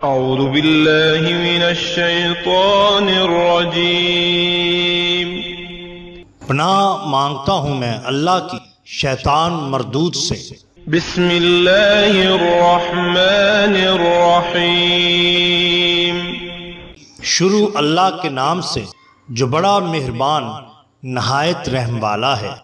اعوذ باللہ من الشیطان الرجیم۔ پناہ مانگتا ہوں میں اللہ کی شیطان مردود سے۔ بسم اللہ الرحمن الرحیم۔ شروع اللہ کے نام سے جو بڑا مہربان نہایت رحم والا ہے۔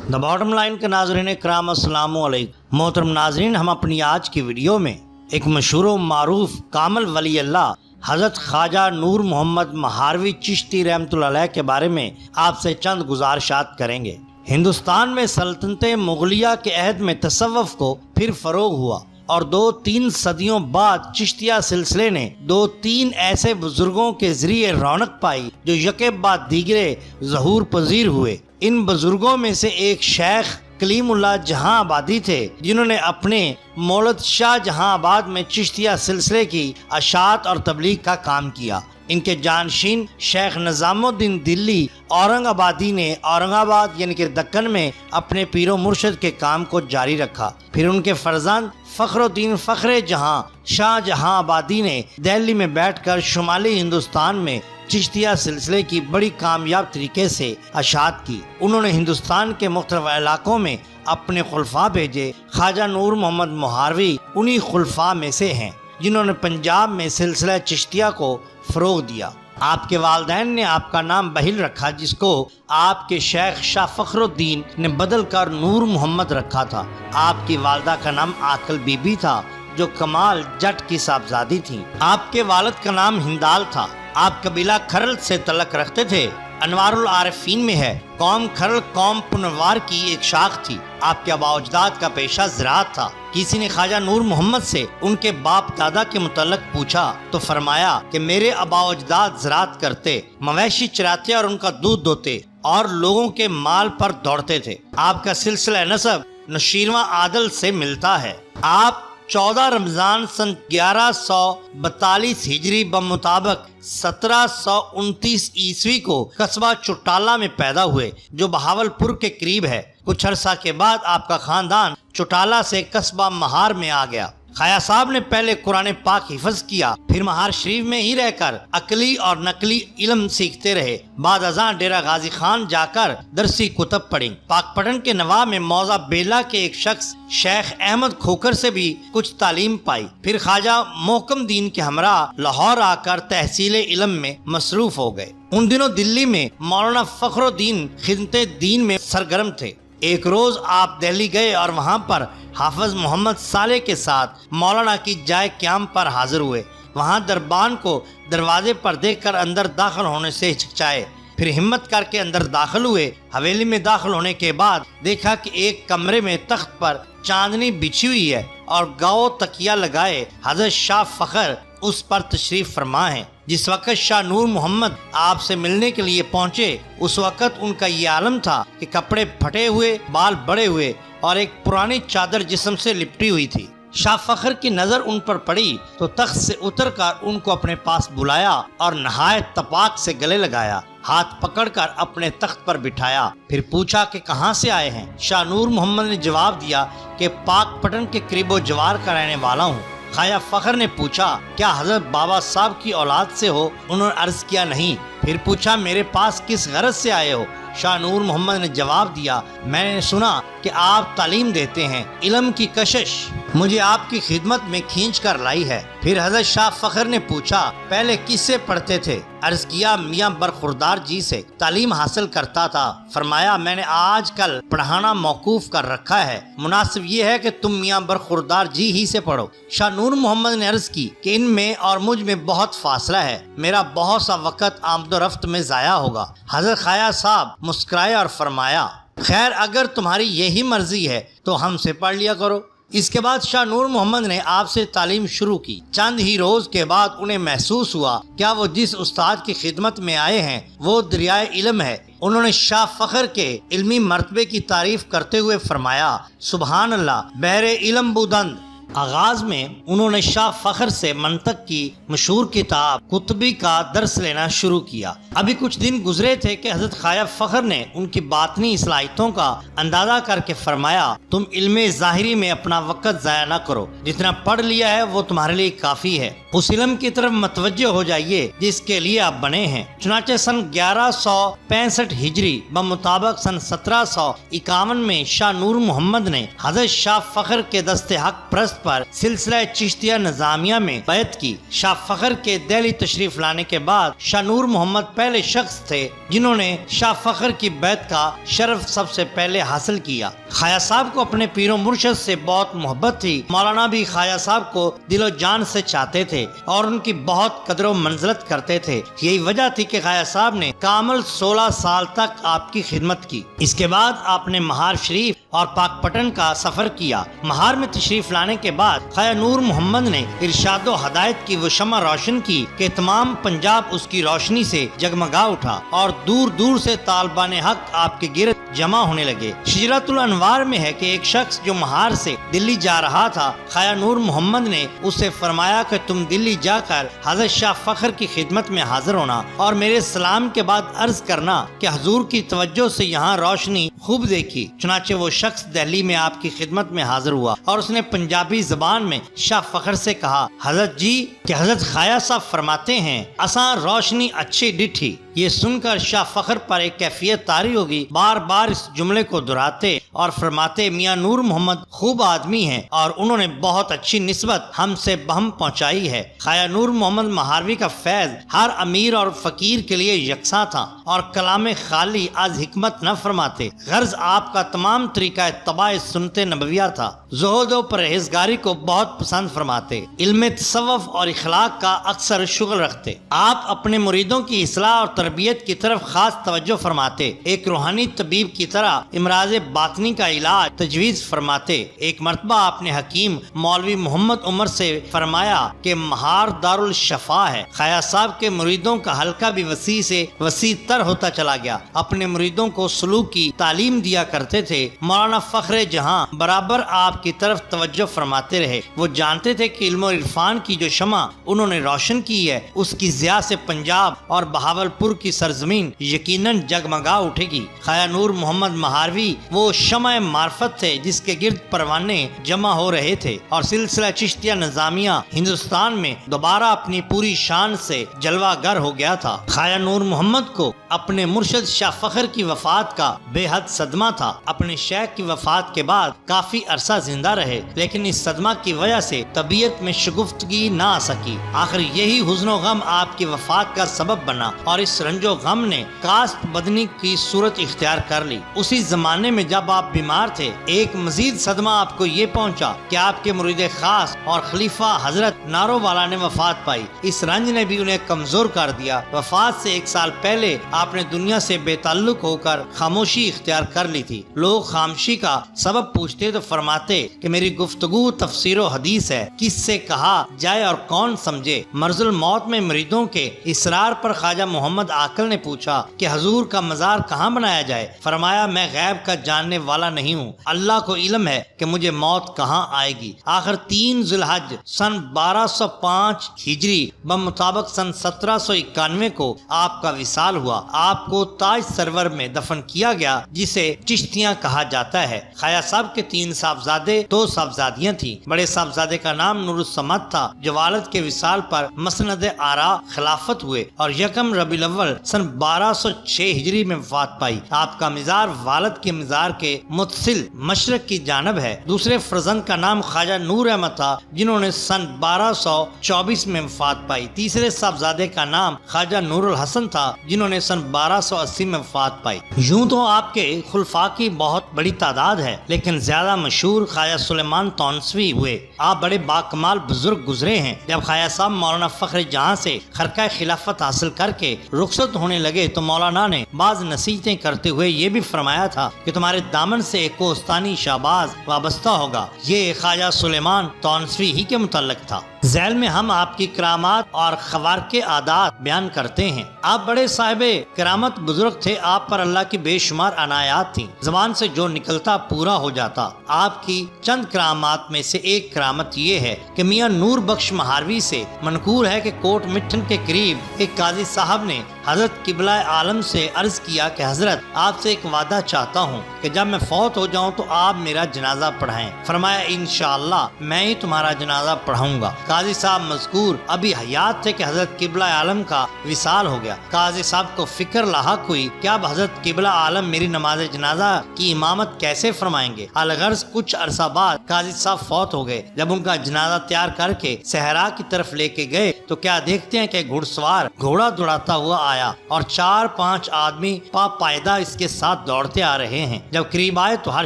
دا باٹم لائن کے ناظرین کرام السلام علیکم۔ محترم ناظرین، ہم اپنی آج کی ویڈیو میں ایک مشہور و معروف کامل ولی اللہ حضرت خواجہ نور محمد مہاروی چشتی رحمۃ اللہ علیہ کے بارے میں آپ سے چند گزارشات کریں گے۔ ہندوستان میں سلطنت مغلیہ کے عہد میں تصوف کو پھر فروغ ہوا اور 2-3 صدیوں بعد چشتیہ سلسلے نے 2-3 ایسے بزرگوں کے ذریعے رونق پائی جو یکے بعد دیگرے ظہور پذیر ہوئے۔ ان بزرگوں میں سے ایک شیخ کلیم اللہ جہاں آبادی تھے، جنہوں نے اپنے مولد شاہ جہاں آباد میں چشتیہ سلسلے کی اشاعت اور تبلیغ کا کام کیا۔ ان کے جانشین شیخ نظام الدین دلی اورنگ آبادی نے اورنگ آباد یعنی کہ دکن میں اپنے پیر و مرشد کے کام کو جاری رکھا۔ پھر ان کے فرزند فخر الدین فخر جہاں شاہ جہاں آبادی نے دہلی میں بیٹھ کر شمالی ہندوستان میں چشتیہ سلسلے کی بڑی کامیاب طریقے سے اشاعت کی۔ انہوں نے ہندوستان کے مختلف علاقوں میں اپنے خلفاء بھیجے۔ خواجہ نور محمد مہاروی انہی خلفاء میں سے ہیں جنہوں نے پنجاب میں سلسلہ چشتیہ کو فروغ دیا۔ آپ کے والدین نے آپ کا نام بہل رکھا، جس کو آپ کے شیخ شاہ فخر الدین نے بدل کر نور محمد رکھا تھا۔ آپ کی والدہ کا نام عاقل بی بی تھا جو کمال جٹ کی صاحبزادی تھی۔ آپ کے والد کا نام ہندال تھا۔ آپ قبیلہ کھرل سے تعلق رکھتے تھے۔ انوار العارفین میں ہے قوم کھرل قوم پنوار کی ایک شاخ تھی۔ آپ کے آباء و اجداد کا پیشہ زراعت تھا۔ کسی نے خواجہ نور محمد سے ان کے باپ دادا کے متعلق پوچھا تو فرمایا کہ میرے آباء و اجداد زراعت کرتے، مویشی چراتے اور ان کا دودھ دوتے اور لوگوں کے مال پر دوڑتے تھے۔ آپ کا سلسلہ نسب نشیرواں عادل سے ملتا ہے۔ آپ 14 رمضان سن 1142 ہجری بمطابق 1729 عیسوی کو قصبہ چٹالہ میں پیدا ہوئے جو بہاولپور کے قریب ہے۔ کچھ عرصہ کے بعد آپ کا خاندان چٹالہ سے قصبہ مہار میں آ گیا۔ خواجہ صاحب نے پہلے قرآن پاک حفظ کیا، پھر مہار شریف میں ہی رہ کر عقلی اور نقلی علم سیکھتے رہے۔ بعد ازاں ڈیرہ غازی خان جا کر درسی کتب پڑھی۔ پاک پٹن کے نواب میں موضع بیلا کے ایک شخص شیخ احمد کھوکر سے بھی کچھ تعلیم پائی۔ پھر خواجہ محکم دین کے ہمراہ لاہور آ کر تحصیل علم میں مصروف ہو گئے۔ ان دنوں دلی میں مولانا فخر الدین خدمت دین میں سرگرم تھے۔ ایک روز آپ دہلی گئے اور وہاں پر حافظ محمد صالح کے ساتھ مولانا کی جائے قیام پر حاضر ہوئے۔ وہاں دربان کو دروازے پر دیکھ کر اندر داخل ہونے سے ہچکچائے، پھر ہمت کر کے اندر داخل ہوئے۔ حویلی میں داخل ہونے کے بعد دیکھا کہ ایک کمرے میں تخت پر چاندنی بچھی ہوئی ہے اور گاؤ تکیہ لگائے حضرت شاہ فخر اس پر تشریف فرما ہے۔ جس وقت شاہ نور محمد آپ سے ملنے کے لیے پہنچے، اس وقت ان کا یہ عالم تھا کہ کپڑے پھٹے ہوئے، بال بڑے ہوئے اور ایک پرانی چادر جسم سے لپٹی ہوئی تھی۔ شاہ فخر کی نظر ان پر پڑی تو تخت سے اتر کر ان کو اپنے پاس بلایا اور نہایت تپاک سے گلے لگایا، ہاتھ پکڑ کر اپنے تخت پر بٹھایا، پھر پوچھا کہ کہاں سے آئے ہیں۔ شاہ نور محمد نے جواب دیا کہ پاک پٹن کے قریب و جوار کا رہنے والا ہوں۔ خواجہ فخر نے پوچھا کیا حضرت بابا صاحب کی اولاد سے ہو؟ انہوں نے عرض کیا نہیں۔ پھر پوچھا میرے پاس کس غرض سے آئے ہو؟ شاہ نور محمد نے جواب دیا میں نے سنا کہ آپ تعلیم دیتے ہیں، علم کی کشش مجھے آپ کی خدمت میں کھینچ کر لائی ہے۔ پھر حضرت شاہ فخر نے پوچھا پہلے کس سے پڑھتے تھے؟ عرض کیا میاں برخوردار جی سے تعلیم حاصل کرتا تھا۔ فرمایا میں نے آج کل پڑھانا موقوف کر رکھا ہے، مناسب یہ ہے کہ تم میاں برخوردار جی ہی سے پڑھو۔ شاہ نور محمد نے عرض کی کہ ان میں اور مجھ میں بہت فاصلہ ہے، میرا بہت سا وقت آمد و رفت میں ضائع ہوگا۔ حضرت خواجہ صاحب مسکرائے اور فرمایا خیر اگر تمہاری یہی مرضی ہے تو ہم سے پڑھ لیا کرو۔ اس کے بعد شاہ نور محمد نے آپ سے تعلیم شروع کی۔ چند ہی روز کے بعد انہیں محسوس ہوا کیا وہ جس استاد کی خدمت میں آئے ہیں وہ دریائے علم ہے۔ انہوں نے شاہ فخر کے علمی مرتبے کی تعریف کرتے ہوئے فرمایا سبحان اللہ، بحر علم بودند آغاز میں انہوں نے شاہ فخر سے منطق کی مشہور کتاب قطبی کا درس لینا شروع کیا۔ ابھی کچھ دن گزرے تھے کہ حضرت خواجہ فخر نے ان کی باطنی صلاحیتوں کا اندازہ کر کے فرمایا، تم علم ظاہری میں اپنا وقت ضائع نہ کرو، جتنا پڑھ لیا ہے وہ تمہارے لیے کافی ہے، اس علم کی طرف متوجہ ہو جائیے جس کے لیے آپ بنے ہیں۔ چنانچہ سن 1165 ہجری بمطابق سن 1751 میں شاہ نور محمد نے حضرت شاہ فخر کے دست حق پرست پر سلسلہ چشتیہ نظامیہ میں بیعت کی۔ شاہ فخر کے دہلی تشریف لانے کے بعد شاہ نور محمد پہلے شخص تھے جنہوں نے شاہ فخر کی بیعت کا شرف سب سے پہلے حاصل کیا۔ خواجہ صاحب کو اپنے پیر و مرشد سے بہت محبت تھی۔ مولانا بھی خواجہ صاحب کو دل و جان سے چاہتے تھے اور ان کی بہت قدر و منزلت کرتے تھے۔ یہی وجہ تھی کہ خواجہ صاحب نے کامل 16 سال تک آپ کی خدمت کی۔ اس کے بعد آپ نے مہار شریف اور پاک پٹن کا سفر کیا۔ مہار میں تشریف لانے کے بعد خواجہ نور محمد نے ارشاد و ہدایت کی وہ شمع روشن کی کہ تمام پنجاب اس کی روشنی سے جگمگا اٹھا اور دور دور سے طالبان حق آپ کے گرد جمع ہونے لگے۔ شجرۃ الانوار میں ہے کہ ایک شخص جو مہار سے دلی جا رہا تھا، خواجہ نور محمد نے اس سے فرمایا کہ تم دلی جا کر حضرت شاہ فخر کی خدمت میں حاضر ہونا اور میرے سلام کے بعد عرض کرنا کہ حضور کی توجہ سے یہاں روشنی خوب دیکھی۔ چنانچہ وہ شخص دہلی میں آپ کی خدمت میں حاضر ہوا اور اس نے پنجابی زبان میں شاہ فخر سے کہا، حضرت جی کہ حضرت خواجہ صاحب فرماتے ہیں اساں روشنی اچھی ڈٹھی۔ یہ سن کر شاہ فخر پر ایک کیفیت طاری ہوگی، بار بار اس جملے کو دہراتے اور فرماتے، میاں نور محمد خوب آدمی ہیں اور انہوں نے بہت اچھی نسبت ہم سے بہم پہنچائی ہے۔ خواجہ نور محمد مہاروی کا فیض ہر امیر اور فقیر کے لیے یکساں تھا اور کلام خالی از حکمت نہ فرماتے، غرض آپ کا تمام طریقہ اتباع سنت نبویہ تھا۔ زہد و پرہیزگاری کو بہت پسند فرماتے، علم تصوف اور اخلاق کا اکثر شغل رکھتے۔ آپ اپنے مریدوں کی اصلاح اور تربیت کی طرف خاص توجہ فرماتے، ایک روحانی طبیب کی طرح امراض باطنی کا علاج تجویز فرماتے۔ ایک مرتبہ آپ نے حکیم مولوی محمد عمر سے فرمایا کہ مہار دار الشفا ہے۔ خواجہ صاحب کے مریدوں کا حلقہ بھی وسیع سے وسیع تر ہوتا چلا گیا۔ اپنے مریدوں کو سلوک کی تعلیم دیا کرتے تھے۔ مولانا فخر جہاں برابر آپ کی طرف توجہ فرماتے رہے۔ وہ جانتے تھے کہ علم و عرفان کی جو شمع انہوں نے روشن کی ہے، اس کی ضیاء سے پنجاب اور بہاولپور کی سرزمین یقیناً جگمگا اٹھے گی۔ خواجہ نور محمد مہاروی وہ شمع معرفت تھے جس کے گرد پروانے جمع ہو رہے تھے اور سلسلہ چشتیہ نظامیہ ہندوستان میں دوبارہ اپنی پوری شان سے جلوہ گر ہو گیا تھا۔ خواجہ نور محمد کو اپنے مرشد شاہ فخر کی وفات کا بے حد صدمہ تھا۔ اپنے شیخ کی وفات کے بعد کافی عرصہ زندہ رہے، لیکن اس صدمہ کی وجہ سے طبیعت میں شگفتگی نہ آ سکی۔ آخر یہی حزن و غم آپ کی وفات کا سبب بنا اور اس رنج و غم نے کاست بدنی کی صورت اختیار کر لی۔ اسی زمانے میں جب آپ بیمار تھے، ایک مزید صدمہ آپ کو یہ پہنچا کہ آپ کے مرید خاص اور خلیفہ حضرت نارو والا نے وفات پائی۔ اس رنج نے بھی انہیں کمزور کر دیا۔ وفات سے 1 سال پہلے آپ نے دنیا سے بے تعلق ہو کر خاموشی اختیار کر لی تھی۔ لوگ خاموشی کا سبب پوچھتے تو فرماتے کہ میری گفتگو تفسیر و حدیث ہے، کس سے کہا جائے اور کون سمجھے۔ مرض الموت میں مریدوں کے اصرار پر خواجہ محمد عاقل نے پوچھا کہ حضور کا مزار کہاں بنایا جائے۔ فرمایا، میں غیب کا جاننے والا نہیں ہوں، اللہ کو علم ہے کہ مجھے موت کہاں آئے گی۔ آخر 3 ذی الحج سن 1205 ہجری بمطابق سن 1791 کو آپ کا وصال ہوا۔ آپ کو تاج سرور میں دفن کیا گیا جسے چشتیاں کہا جاتا ہے۔ خواجہ صاحب کے 3 صاحبزادے 2 صاحبزادیاں تھیں۔ بڑے صاحبزادے کا نام نور الصمد تھا جو والد کے وصال پر مسند آرا خلافت ہوئے اور 1 ربیع الاول سن 1206 ہجری میں وفات پائی۔ آپ کا مزار والد کے مزار کے متصل مشرق کی جانب ہے۔ دوسرے فرزند کا نام خواجہ نور احمد تھا جنہوں نے سن 1224 میں وفات پائی۔ تیسرے صاحبزادے کا نام خواجہ نور الحسن تھا جنہوں نے سن 1280 میں وفات پائی۔ یوں تو آپ کے خلفاء کی بہت بڑی تعداد ہے، لیکن زیادہ مشہور خواجہ سلیمان تونسوی ہوئے۔ آپ بڑے باکمال بزرگ گزرے ہیں۔ جب خواجہ صاحب مولانا فخر جہاں سے خرقہ خلافت حاصل کر کے رخصت ہونے لگے تو مولانا نے بعض نصیحتیں کرتے ہوئے یہ بھی فرمایا تھا کہ تمہارے دامن سے ایک کوہستانی شہباز وابستہ ہوگا۔ یہ خواجہ سلیمان تونسوی ہی کے متعلق تھا۔ ذیل میں ہم آپ کی کرامات اور خوارق عادات بیان کرتے ہیں۔ آپ بڑے صاحب کرامت بزرگ تھے، آپ پر اللہ کی بے شمار عنایات تھیں، زبان سے جو نکلتا پورا ہو جاتا۔ آپ کی چند کرامات میں سے ایک کرامت یہ ہے کہ میاں نور بخش مہاروی سے منقول ہے کہ کوٹ مٹھن کے قریب ایک قاضی صاحب نے حضرت قبلہ عالم سے عرض کیا کہ حضرت آپ سے ایک وعدہ چاہتا ہوں کہ جب میں فوت ہو جاؤں تو آپ میرا جنازہ پڑھائیں۔ فرمایا انشاءاللہ میں ہی تمہارا جنازہ پڑھاؤں گا۔ قاضی صاحب مذکور ابھی حیات تھے کہ حضرت قبلہ عالم کا وصال ہو گیا۔ قاضی صاحب کو فکر لاحق ہوئی کہ اب حضرت قبلہ عالم میری نماز جنازہ کی امامت کیسے فرمائیں گے۔ الغرض کچھ عرصہ بعد قاضی صاحب فوت ہو گئے۔ جب ان کا جنازہ تیار کر کے صحرا کی طرف لے کے گئے تو کیا دیکھتے ہیں کہ گھڑ سوار گھوڑا دوڑاتا ہوا آیا اور 4-5 آدمی پائیدہ اس کے ساتھ دوڑتے آ رہے ہیں۔ جب قریب آئے تو ہر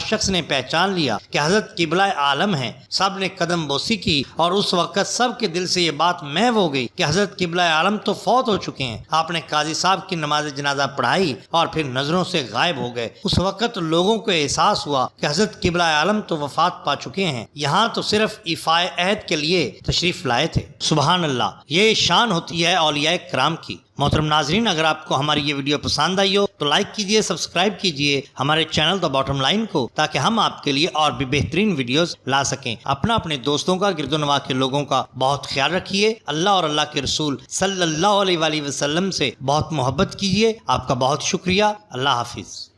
شخص نے پہچان لیا کہ حضرت قبلہ عالم ہیں۔ سب نے قدم بوسی کی اور اس وقت سب کے دل سے یہ بات محو ہو گئی کہ حضرت قبلہ عالم تو فوت ہو چکے ہیں۔ آپ نے قاضی صاحب کی نماز جنازہ پڑھائی اور پھر نظروں سے غائب ہو گئے۔ اس وقت لوگوں کو احساس ہوا کہ حضرت قبلہ عالم تو وفات پا چکے ہیں، یہاں تو صرف ایفائے عہد کے لیے تشریف لائے تھے۔ سبحان اللہ، یہ شان ہوتی ہے اولیاء کرام کی۔ محترم ناظرین، اگر آپ کو ہماری یہ ویڈیو پسند آئی ہو تو لائک کیجئے، سبسکرائب کیجئے ہمارے چینل دا باٹم لائن کو، تاکہ ہم آپ کے لیے اور بھی بہترین ویڈیوز لا سکیں۔ اپنے دوستوں کا، گرد و نواح کے لوگوں کا بہت خیال رکھیے۔ اللہ اور اللہ کے رسول صلی اللہ علیہ وآلہ وسلم سے بہت محبت کیجئے۔ آپ کا بہت شکریہ۔ اللہ حافظ۔